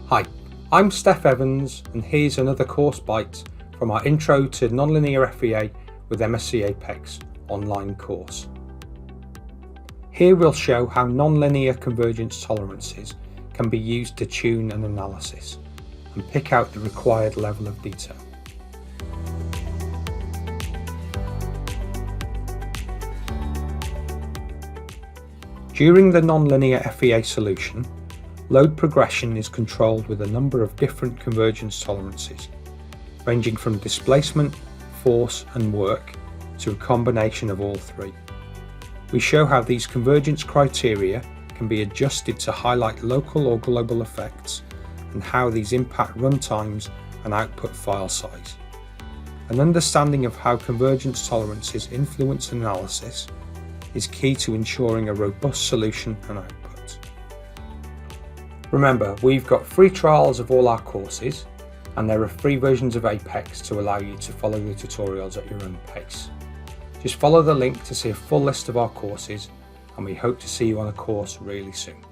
Hi, I'm Steph Evans, and here's another course bite from our Intro to Non-Linear FEA with MSC Apex online course. Here we'll show how non-linear convergence tolerances can be used to tune an analysis and pick out the required level of detail. During the non-linear FEA solution, load progression is controlled with a number of different convergence tolerances, ranging from displacement, force and work to a combination of all three. We show how these convergence criteria can be adjusted to highlight local or global effects and how these impact runtimes and output file size. An understanding of how convergence tolerances influence analysis is key to ensuring a robust solution and output. Remember, we've got free trials of all our courses, and there are free versions of Apex to allow you to follow the tutorials at your own pace. Just follow the link to see a full list of our courses, and we hope to see you on a course really soon.